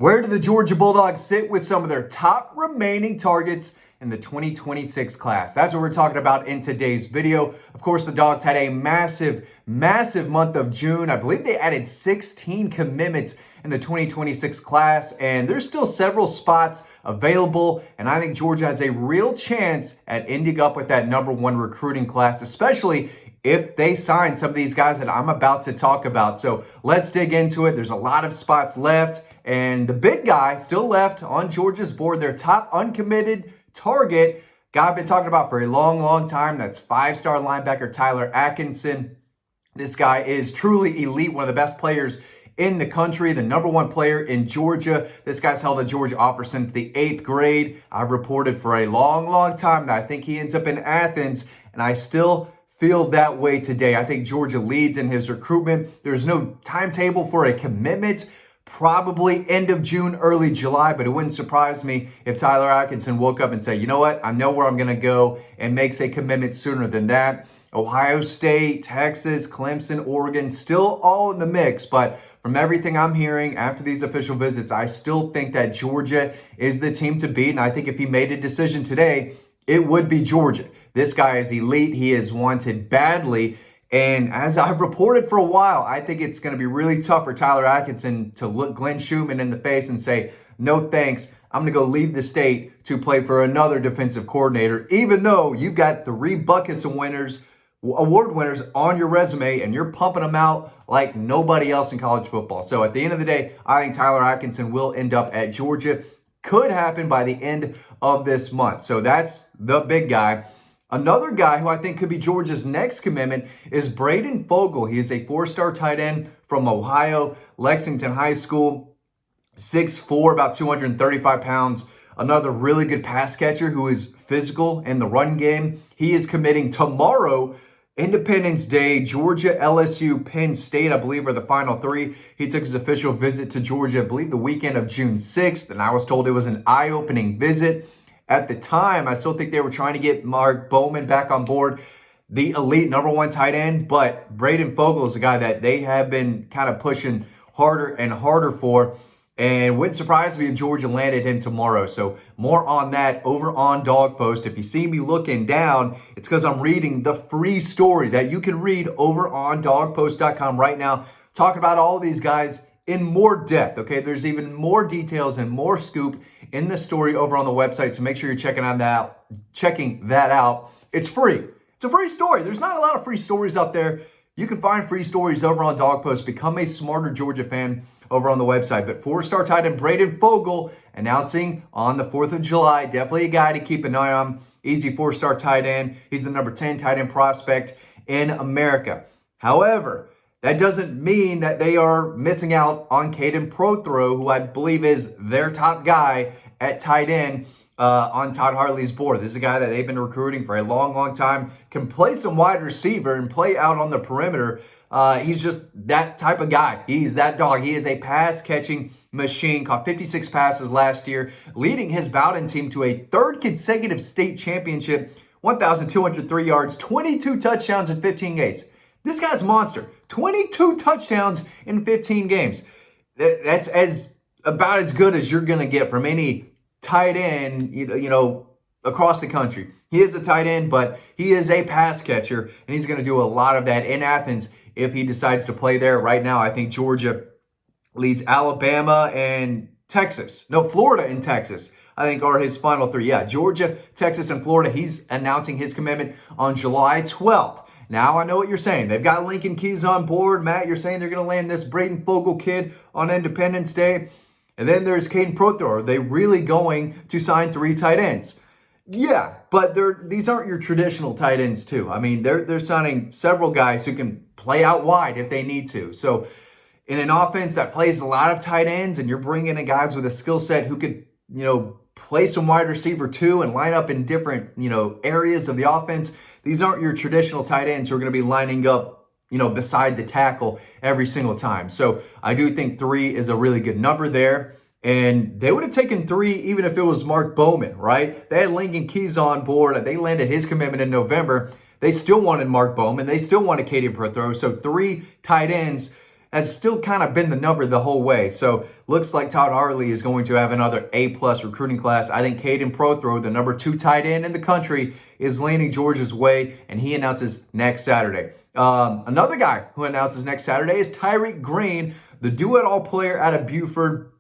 Where do the Georgia Bulldogs sit with some of their top remaining targets in the 2026 class? That's what we're talking about in today's video. Of course, the Dogs had a massive month of June. I believe they added 16 commitments in the 2026 class, and there's still several spots available, and I think Georgia has a real chance at ending up with that #1 recruiting class, especially if they sign some of these guys that I'm about to talk about. So let's dig into it. There's a lot of spots left. And the big guy still left on Georgia's board, their top uncommitted target, guy I've been talking about for a long time. That's five-star linebacker Tyler Atkinson. This guy is truly elite, one of the best players in the country, the #1 player in Georgia. This guy's held a Georgia offer since the 8th grade. I've reported for a long time that I think he ends up in Athens, and I still feel that way today. I think Georgia leads in his recruitment. There's no timetable for a commitment. Probably end of June, early July, but it wouldn't surprise me if Tyler Atkinson woke up and said, you know what, I know where I'm going to go, and makes a commitment sooner than that. Ohio State, Texas, Clemson, Oregon, still all in the mix, but from everything I'm hearing after these official visits, I still think that Georgia is the team to beat, and I think if he made a decision today, it would be Georgia. This guy is elite. He is wanted badly. And as I've reported for a while, I think it's going to be really tough for Tyler Atkinson to look Glenn Schumann in the face and say, no thanks, I'm going to go leave the state to play for another defensive coordinator, even though you've got 3 buckets of award winners on your resume, and you're pumping them out like nobody else in college football. So at the end of the day, I think Tyler Atkinson will end up at Georgia. Could happen by the end of this month. So that's the big guy. Another guy who I think could be Georgia's next commitment is Braden Fogel. He is a 4-star tight end from Ohio, Lexington High School, 6'4", about 235 pounds. Another really good pass catcher who is physical in the run game. He is committing tomorrow, Independence Day. Georgia, LSU, Penn State, I believe, are the final 3. He took his official visit to Georgia, I believe, the weekend of June 6th, and I was told it was an eye-opening visit. At the time, I still think they were trying to get Mark Bowman back on board, the elite #1 tight end, but Braden Fogel is a guy that they have been kind of pushing harder and harder for, and wouldn't surprise me if Georgia landed him tomorrow. So more on that over on Dawg Post. If you see me looking down, it's because I'm reading the free story that you can read over on dawgpost.com right now, talking about all these guys in more depth, okay? There's even more details and more scoop in the story over on the website, so make sure you're checking that out. It's free. It's a free story. There's not a lot of free stories out there. You can find free stories over on Dawg Post. Become a smarter Georgia fan over on the website. But 4-star tight end Braden Fogel announcing on the 4th of July. Definitely a guy to keep an eye on. Easy 4-star tight end. He's the #10 tight end prospect in America. However, that doesn't mean that they are missing out on Caden Prothro, who I believe is their top guy at tight end on Todd Hartley's board. This is a guy that they've been recruiting for a long time. Can play some wide receiver and play out on the perimeter. He's just that type of guy. He's that dog. He is a pass-catching machine. Caught 56 passes last year, leading his Bowden team to a 3rd consecutive state championship, 1,203 yards, 22 touchdowns in 15 games. This guy's a monster. 22 touchdowns in 15 games. That's about as good as you're going to get from any tight end, across the country. He is a tight end, but he is a pass catcher, and he's going to do a lot of that in Athens if he decides to play there. Right now, I think Georgia leads Alabama and Texas. No, Florida and Texas, I think, are his final 3. Yeah, Georgia, Texas, and Florida. He's announcing his commitment on July 12th. Now I know what you're saying. They've got Lincoln Keys on board. Matt, you're saying they're going to land this Braden Fogel kid on Independence Day. And then there's Caden Prothro. Are they really going to sign 3 tight ends? Yeah, but these aren't your traditional tight ends too. I mean, they're signing several guys who can play out wide if they need to. So in an offense that plays a lot of tight ends, and you're bringing in guys with a skill set who could, play some wide receiver too and line up in different, areas of the offense. These aren't your traditional tight ends who are going to be lining up, beside the tackle every single time. So I do think 3 is a really good number there. And they would have taken 3 even if it was Mark Bowman, right? They had Lincoln Keys on board. They landed his commitment in November. They still wanted Mark Bowman. They still wanted Caden Prothro. So 3 tight ends has still kind of been the number the whole way. So looks like Todd Hartley is going to have another A-plus recruiting class. I think Caden Prothro, the number 2 tight end in the country, is leaning Georgia's way, and he announces next Saturday. Another guy who announces next Saturday is Tyreek Green, the do-it-all player out of Buford,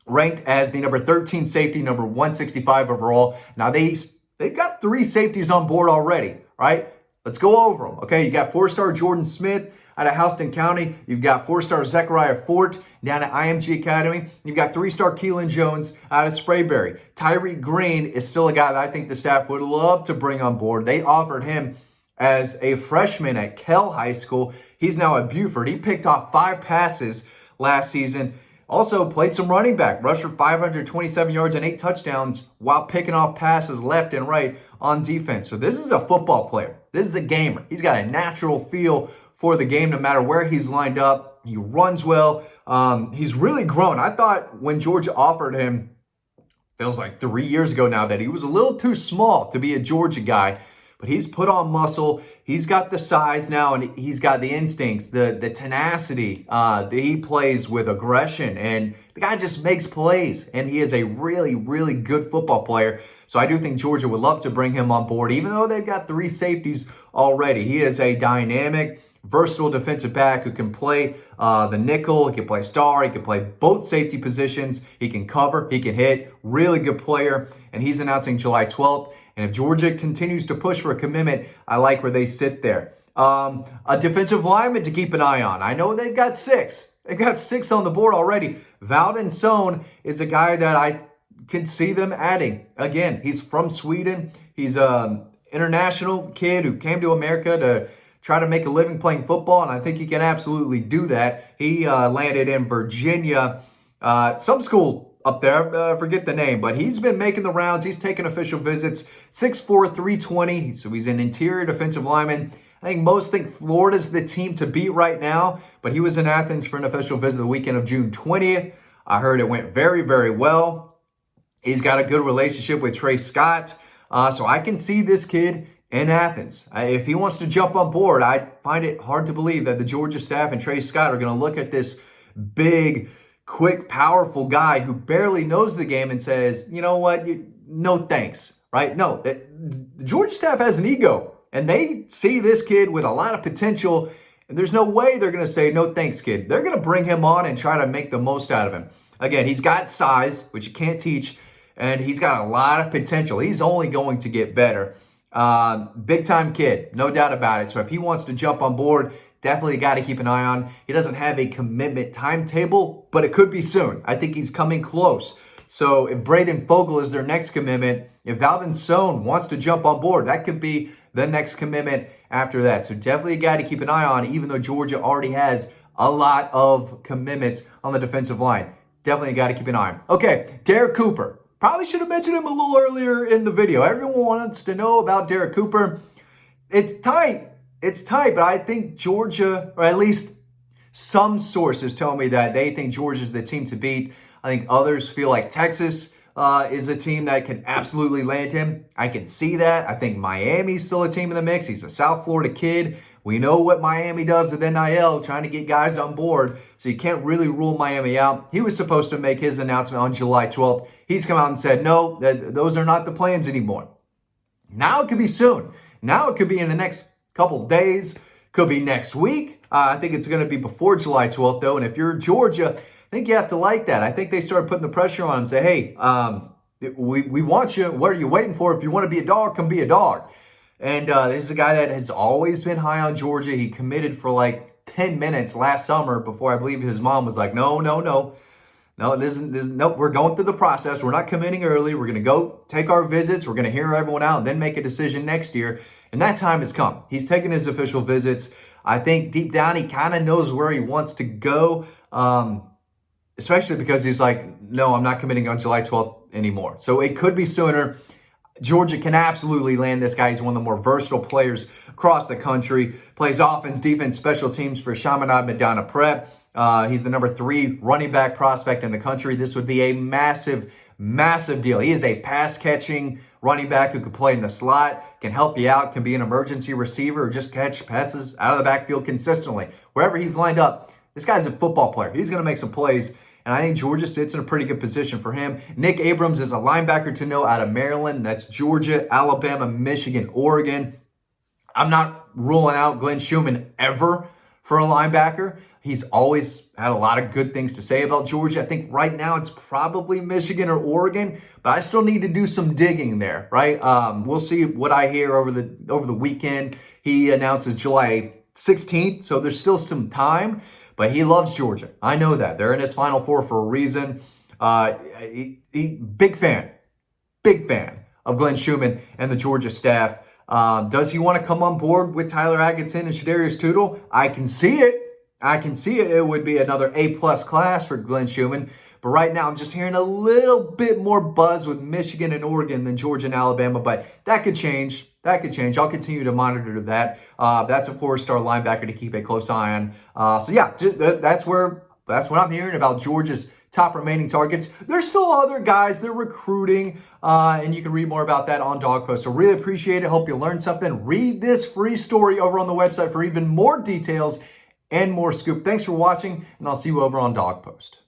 ranked as the number 13 safety, number 165 overall. Now, they've got 3 safeties on board already, right? Let's go over them, okay? You got 4-star Jordan Smith out of Houston County. You've got 4-star Zechariah Fort down at IMG Academy. You've got 3-star Keelan Jones out of Sprayberry. Tyreek Green is still a guy that I think the staff would love to bring on board. They offered him as a freshman at Kell High School. He's now at Buford. He picked off 5 passes last season. Also played some running back, rushed for 527 yards and 8 touchdowns while picking off passes left and right on defense. So this is a football player. This is a gamer. He's got a natural feel for the game no matter where he's lined up. He runs well. He's really grown. I thought when Georgia offered him, feels like 3 years ago now, that he was a little too small to be a Georgia guy. But he's put on muscle. He's got the size now, and he's got the instincts, the tenacity. He plays with aggression, and the guy just makes plays. And he is a really, really good football player. So I do think Georgia would love to bring him on board, even though they've got 3 safeties already. He is a dynamic, versatile defensive back who can play the nickel, he can play star, he can play both safety positions, he can cover, he can hit. Really good player, and he's announcing July 12th. And if Georgia continues to push for a commitment, I like where they sit there. A defensive lineman to keep an eye on. I know they've got 6. They've got 6 on the board already. Valdon Sohn is a guy that I can see them adding. Again, he's from Sweden. He's an international kid who came to America to try to make a living playing football, and I think he can absolutely do that. He landed in Virginia, some school up there, forget the name, but he's been making the rounds. He's taken official visits, 6'4", 320, so he's an interior defensive lineman. I think most think Florida's the team to beat right now, but he was in Athens for an official visit the weekend of June 20th. I heard it went very, very well. He's got a good relationship with Trey Scott, so I can see this kid in Athens. If he wants to jump on board, I find it hard to believe that the Georgia staff and Trey Scott are going to look at this big, quick, powerful guy who barely knows the game and says, you know what, no thanks, right? No, the Georgia staff has an ego, and they see this kid with a lot of potential, and there's no way they're going to say, no thanks, kid. They're going to bring him on and try to make the most out of him. Again, he's got size, which you can't teach, and he's got a lot of potential. He's only going to get better. Big-time kid, no doubt about it. So if he wants to jump on board, definitely got to keep an eye on. He doesn't have a commitment timetable, but it could be soon. I think he's coming close. So if Braden Fogel is their next commitment, if Valdon Sohn wants to jump on board, that could be the next commitment after that. So definitely a guy to keep an eye on, even though Georgia already has a lot of commitments on the defensive line. Definitely a guy to keep an eye on. Okay, Derek Cooper. Probably should have mentioned him a little earlier in the video. Everyone wants to know about Derek Cooper. It's tight. It's tight, but I think Georgia, or at least some sources tell me that they think Georgia's the team to beat. I think others feel like Texas is a team that can absolutely land him. I can see that. I think Miami's still a team in the mix. He's a South Florida kid. We know what Miami does with NIL, trying to get guys on board, so you can't really rule Miami out. He was supposed to make his announcement on July 12th. He's come out and said, no, those are not the plans anymore. Now it could be soon. Now it could be in the next couple days, could be next week. I think it's going to be before July 12th, though. And if you're Georgia, I think you have to like that. I think they started putting the pressure on and say, hey, we want you. What are you waiting for? If you want to be a dog, come be a dog. And this is a guy that has always been high on Georgia. He committed for like 10 minutes last summer before I believe his mom was like, no, we're going through the process. We're not committing early. We're going to go take our visits. We're going to hear everyone out and then make a decision next year. And that time has come. He's taken his official visits. I think deep down he kind of knows where he wants to go, especially because he's like, no, I'm not committing on July 12th anymore. So it could be sooner. Georgia can absolutely land this guy. He's one of the more versatile players across the country. Plays offense, defense, special teams for Chaminade Medina Prep. He's the number 3 running back prospect in the country. This would be a massive, massive deal. He is a pass-catching running back who could play in the slot, can help you out, can be an emergency receiver, or just catch passes out of the backfield consistently. Wherever he's lined up, This guy's a football player. He's going to make some plays. And I think Georgia sits in a pretty good position for him. Nick Abrams is a linebacker to know out of Maryland. That's Georgia, Alabama, Michigan, Oregon. I'm not ruling out Glenn Schumann ever for a linebacker. He's always had a lot of good things to say about Georgia. I think right now it's probably Michigan or Oregon, but I still need to do some digging there, right? We'll see what I hear over the weekend. He announces July 16th, so there's still some time, but he loves Georgia. I know that. They're in his Final Four for a reason. Big fan of Glenn Schumann and the Georgia staff. Does he want to come on board with Tyler Atkinson and Shadarius Tootle? I can see it. It would be another A-plus class for Glenn Schumann. But right now, I'm just hearing a little bit more buzz with Michigan and Oregon than Georgia and Alabama. But that could change. I'll continue to monitor that. That's a four-star linebacker to keep a close eye on. So yeah, that's what I'm hearing about Georgia's top remaining targets. There's still other guys they're recruiting, and you can read more about that on Dawg Post. So really appreciate it. Hope you learned something. Read this free story over on the website for even more details and more scoop. Thanks for watching, and I'll see you over on Dawg Post.